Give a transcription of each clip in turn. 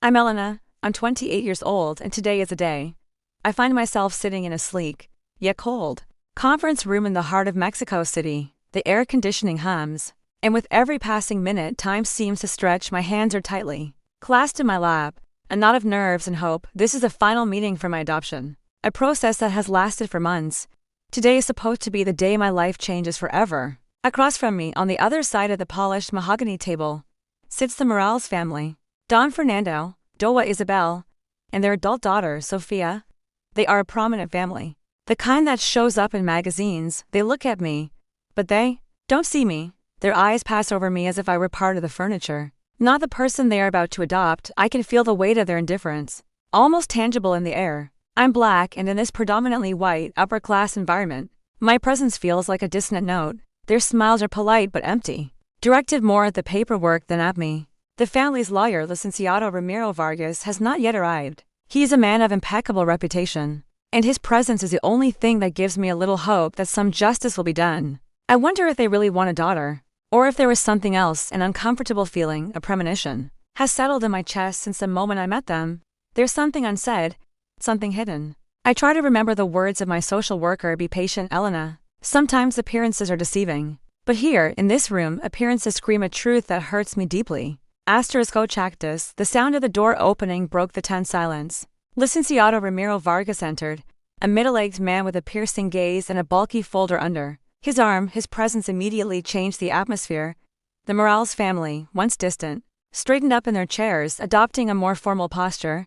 I'm Elena, I'm 28 years old, and today is a day. I find myself sitting in a sleek, yet cold, conference room in the heart of Mexico City. The air conditioning hums, and with every passing minute time seems to stretch. My hands are tightly clasped in my lap, a knot of nerves and hope. This is a final meeting for my adoption, a process that has lasted for months. Today is supposed to be the day my life changes forever. Across from me, on the other side of the polished mahogany table, sits the Morales family. Don Fernando, Doa Isabel, and their adult daughter, Sofia. They are a prominent family. The kind that shows up in magazines. They look at me, but they don't see me. Their eyes pass over me as if I were part of the furniture, not the person they are about to adopt. I can feel the weight of their indifference, almost tangible in the air. I'm black, and in this predominantly white, upper-class environment, my presence feels like a dissonant note. Their smiles are polite but empty, directed more at the paperwork than at me. The family's lawyer, Licenciado Vargas, has not yet arrived. He is a man of impeccable reputation, and his presence is the only thing that gives me a little hope that some justice will be done. I wonder if they really want a daughter, or if there was something else. An uncomfortable feeling, a premonition, has settled in my chest since the moment I met them. There's something unsaid, something hidden. I try to remember the words of my social worker, be patient, Elena. Sometimes appearances are deceiving, but here, in this room, appearances scream a truth that hurts me deeply. *Chactus, the sound of the door opening broke the tense silence. Licenciado Vargas entered, a middle-aged man with a piercing gaze and a bulky folder under his arm. His presence immediately changed the atmosphere. The Morales family, once distant, straightened up in their chairs, adopting a more formal posture.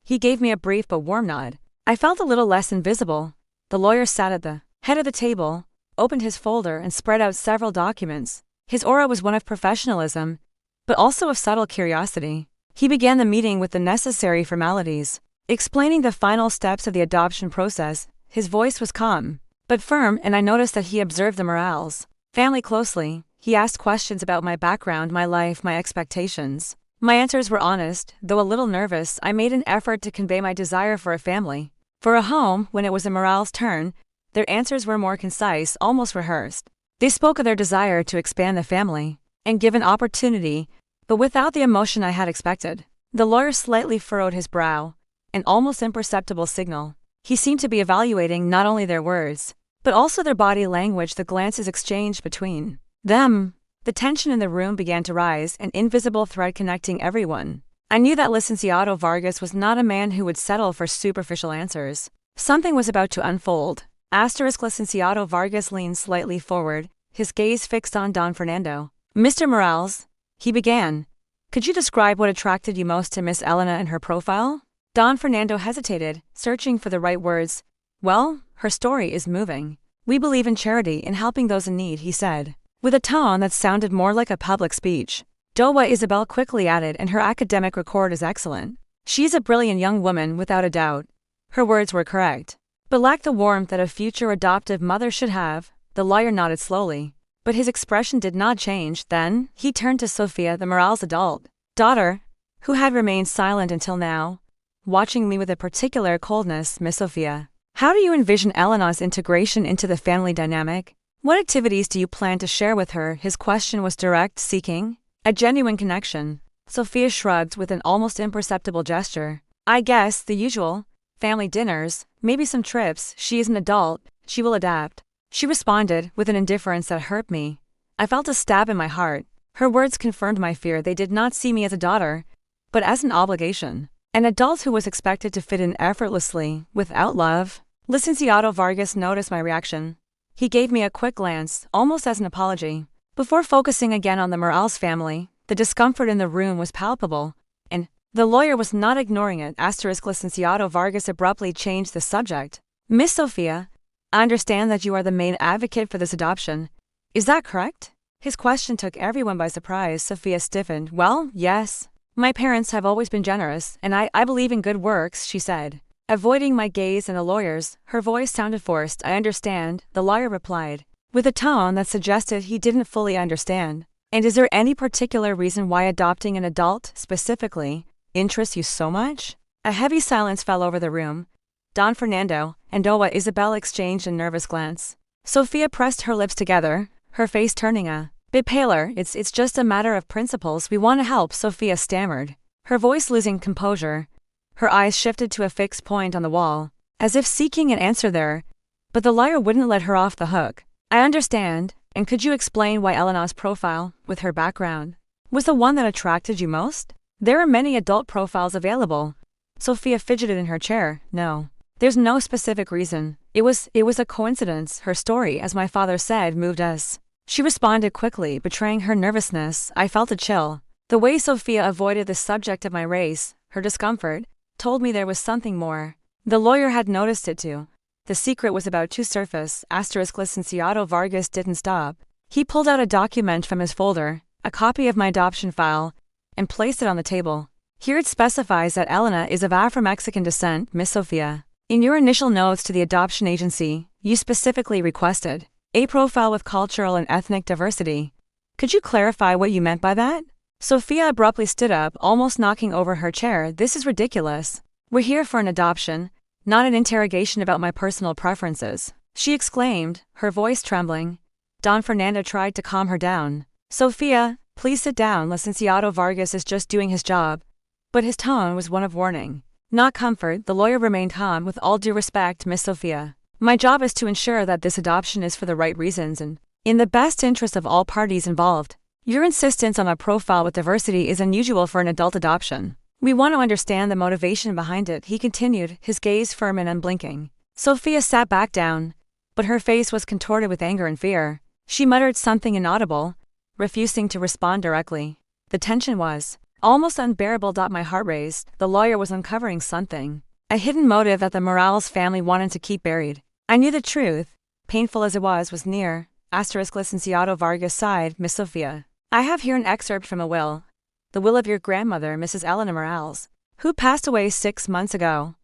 He gave me a brief but warm nod. I felt a little less invisible. The lawyer sat at the head of the table, opened his folder and spread out several documents. His aura was one of professionalism, but also of subtle curiosity. He began the meeting with the necessary formalities, explaining the final steps of the adoption process. His voice was calm, but firm, and I noticed that he observed the Morales family closely. He asked questions about my background, my life, my expectations. My answers were honest, though a little nervous. I made an effort to convey my desire for a family, for a home. When it was the Morales' turn, their answers were more concise, almost rehearsed. They spoke of their desire to expand the family and give an opportunity, but without the emotion I had expected. The lawyer slightly furrowed his brow, an almost imperceptible signal. He seemed to be evaluating not only their words, but also their body language, the glances exchanged between them. The tension in the room began to rise, an invisible thread connecting everyone. I knew that Licenciado Vargas was not a man who would settle for superficial answers. Something was about to unfold. Licenciado Vargas leaned slightly forward, his gaze fixed on Don Fernando. Mr. Morales, he began, could you describe what attracted you most to Miss Elena and her profile? Don Fernando hesitated, searching for the right words. Well, her story is moving. We believe in charity, in helping those in need, he said, with a tone that sounded more like a public speech. Doa Isabel quickly added, and her academic record is excellent. She is a brilliant young woman, without a doubt. Her words were correct, but lacked the warmth that a future adoptive mother should have. The lawyer nodded slowly, but his expression did not change. Then, he turned to Sofia, the Morales' adult daughter, who had remained silent until now, watching me with a particular coldness. Miss Sofia, how do you envision Elena's integration into the family dynamic? What activities do you plan to share with her? His question was direct, seeking a genuine connection. Sofia shrugged with an almost imperceptible gesture. I guess the usual. Family dinners, maybe some trips. She is an adult, she will adapt. She responded, with an indifference that hurt me. I felt a stab in my heart. Her words confirmed my fear. They did not see me as a daughter, but as an obligation. An adult who was expected to fit in effortlessly, without love. Licenciado Vargas noticed my reaction. He gave me a quick glance, almost as an apology, before focusing again on the Morales family. The discomfort in the room was palpable, and the lawyer was not ignoring it. Licenciado Vargas abruptly changed the subject. Miss Sofia, I understand that you are the main advocate for this adoption. Is that correct? His question took everyone by surprise. Sofia stiffened. Well, yes. My parents have always been generous, and I believe in good works, she said. Avoiding my gaze and the lawyer's, her voice sounded forced. I understand, the lawyer replied, with a tone that suggested he didn't fully understand. And is there any particular reason why adopting an adult, specifically, interests you so much? A heavy silence fell over the room. Don Fernando and Doa Isabel exchanged a nervous glance. Sofia pressed her lips together, her face turning a bit paler. It's just a matter of principles. We want to help, Sofia stammered. her voice losing composure. Her eyes shifted to a fixed point on the wall, as if seeking an answer there, but the lawyer wouldn't let her off the hook. I understand, and could you explain why Elena's profile, with her background, was the one that attracted you most? There are many adult profiles available. Sophia fidgeted in her chair. No. There's no specific reason. It was a coincidence. Her story, as my father said, moved us. She responded quickly, betraying her nervousness. I felt a chill. The way Sophia avoided the subject of my race, her discomfort, told me there was something more. The lawyer had noticed it too. The secret was about to surface. Licenciado Vargas didn't stop. He pulled out a document from his folder, a copy of my adoption file, and placed it on the table. Here it specifies that Elena is of Afro-Mexican descent, Miss Sophia. In your initial notes to the adoption agency, you specifically requested a profile with cultural and ethnic diversity. Could you clarify what you meant by that? Sophia abruptly stood up, almost knocking over her chair. This is ridiculous. We're here for an adoption, not an interrogation about my personal preferences, she exclaimed, her voice trembling. Don Fernando tried to calm her down. Sophia, please sit down. Licenciado Vargas is just doing his job. But his tone was one of warning, not comfort. The lawyer remained calm. With all due respect, Miss Sophia, my job is to ensure that this adoption is for the right reasons and in the best interest of all parties involved. Your insistence on a profile with diversity is unusual for an adult adoption. We want to understand the motivation behind it, he continued, his gaze firm and unblinking. Sophia sat back down, but her face was contorted with anger and fear. She muttered something inaudible, refusing to respond directly. The tension was almost unbearable. My heart raced. The lawyer was uncovering something, a hidden motive that the Morales family wanted to keep buried. I knew the truth, painful as it was near. Licenciado Vargas sighed. Miss Sophia, I have here an excerpt from a will. The will of your grandmother, Mrs. Elena Morales, who passed away 6 months ago.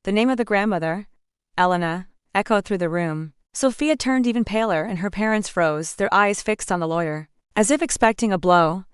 The name of the grandmother, Elena, echoed through the room. Sophia turned even paler and her parents froze, their eyes fixed on the lawyer, as if expecting a blow.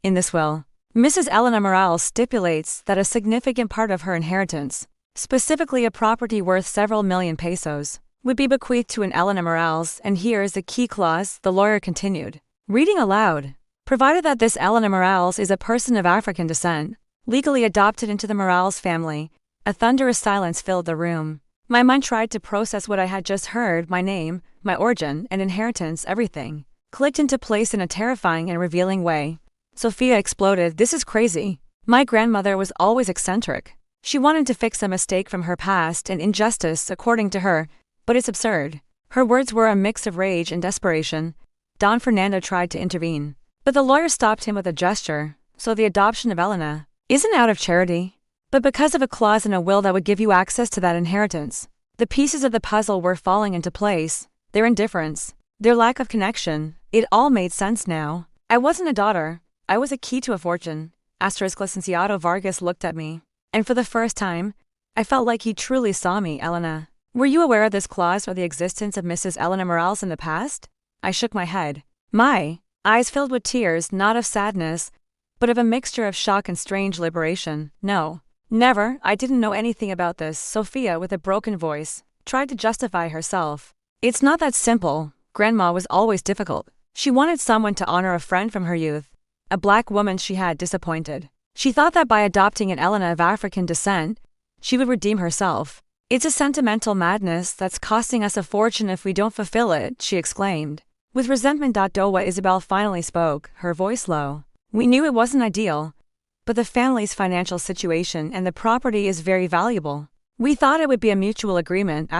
In this will, Mrs. Elena Morales stipulates that a significant part of her inheritance, specifically a property worth several million pesos, would be bequeathed to an Elena Morales, and here is the key clause, the lawyer continued, reading aloud. Provided that this Elena Morales is a person of African descent, legally adopted into the Morales family. A thunderous silence filled the room. My mind tried to process what I had just heard. My name, my origin, and inheritance, everything clicked into place in a terrifying and revealing way. Sophia exploded. This is crazy. My grandmother was always eccentric. She wanted to fix a mistake from her past and injustice, according to her, but it's absurd. Her words were a mix of rage and desperation. Don Fernando tried to intervene, but the lawyer stopped him with a gesture. So the adoption of Elena isn't out of charity, but because of a clause in a will that would give you access to that inheritance. The pieces of the puzzle were falling into place. Their indifference, their lack of connection, it all made sense now. I wasn't a daughter. I was a key to a fortune. Licenciado Vargas looked at me, and for the first time, I felt like he truly saw me. Elena, were you aware of this clause or the existence of Mrs. Elena Morales in the past? I shook my head. My eyes filled with tears, not of sadness, but of a mixture of shock and strange liberation. No, never. I didn't know anything about this. Sophia, with a broken voice, tried to justify herself. It's not that simple. Grandma was always difficult. She wanted someone to honor a friend from her youth, a black woman she had disappointed. She thought that by adopting an Elena of African descent, she would redeem herself. It's a sentimental madness that's costing us a fortune if we don't fulfill it, she exclaimed. With resentment. Dowa Isabel finally spoke, her voice low. We knew it wasn't ideal, but the family's financial situation and the property is very valuable. We thought it would be a mutual agreement.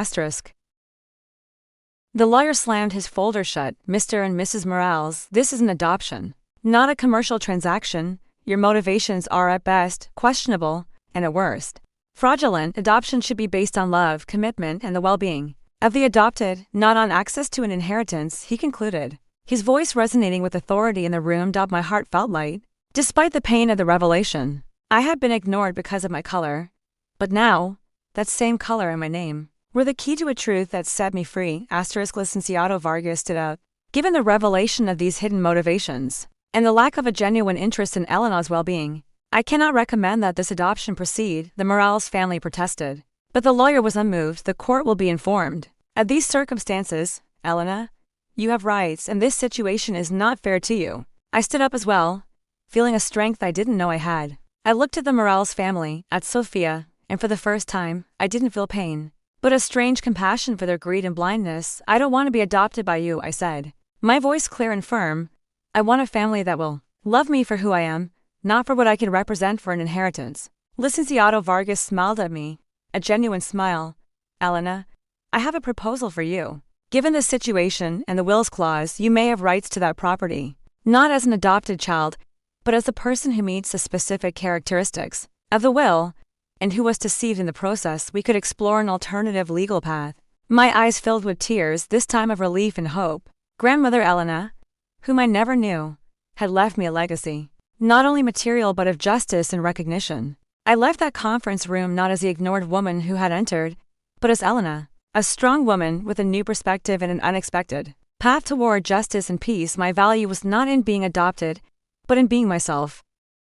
The lawyer slammed his folder shut. Mr. and Mrs. Morales, this is an adoption, not a commercial transaction. Your motivations are at best questionable, and at worst fraudulent. Adoption should be based on love, commitment, and the well-being of the adopted, not on access to an inheritance, he concluded, his voice resonating with authority in the room. My heart felt light. Despite the pain of the revelation, I had been ignored because of my color. But now, that same color and my name were the key to a truth that set me free. Licenciado Vargas stood out. Given the revelation of these hidden motivations, and the lack of a genuine interest in Elena's well-being, I cannot recommend that this adoption proceed, the Morales family protested. But the lawyer was unmoved. The court will be informed. At these circumstances, Elena, you have rights, and this situation is not fair to you. I stood up as well, feeling a strength I didn't know I had. I looked at the Morales family, at Sophia, and for the first time, I didn't feel pain, but a strange compassion for their greed and blindness. I don't want to be adopted by you, I said, my voice clear and firm. I want a family that will love me for who I am, not for what I can represent for an inheritance. Licenciado Vargas smiled at me, a genuine smile. Elena, I have a proposal for you. Given the situation and the wills clause, you may have rights to that property, not as an adopted child, but as the person who meets the specific characteristics of the will, and who was deceived in the process. We could explore an alternative legal path. My eyes filled with tears, this time of relief and hope. Grandmother Elena, whom I never knew, had left me a legacy, not only material but of justice and recognition. I left that conference room not as the ignored woman who had entered, but as Elena, a strong woman with a new perspective and an unexpected path toward justice and peace. My value was not in being adopted, but in being myself.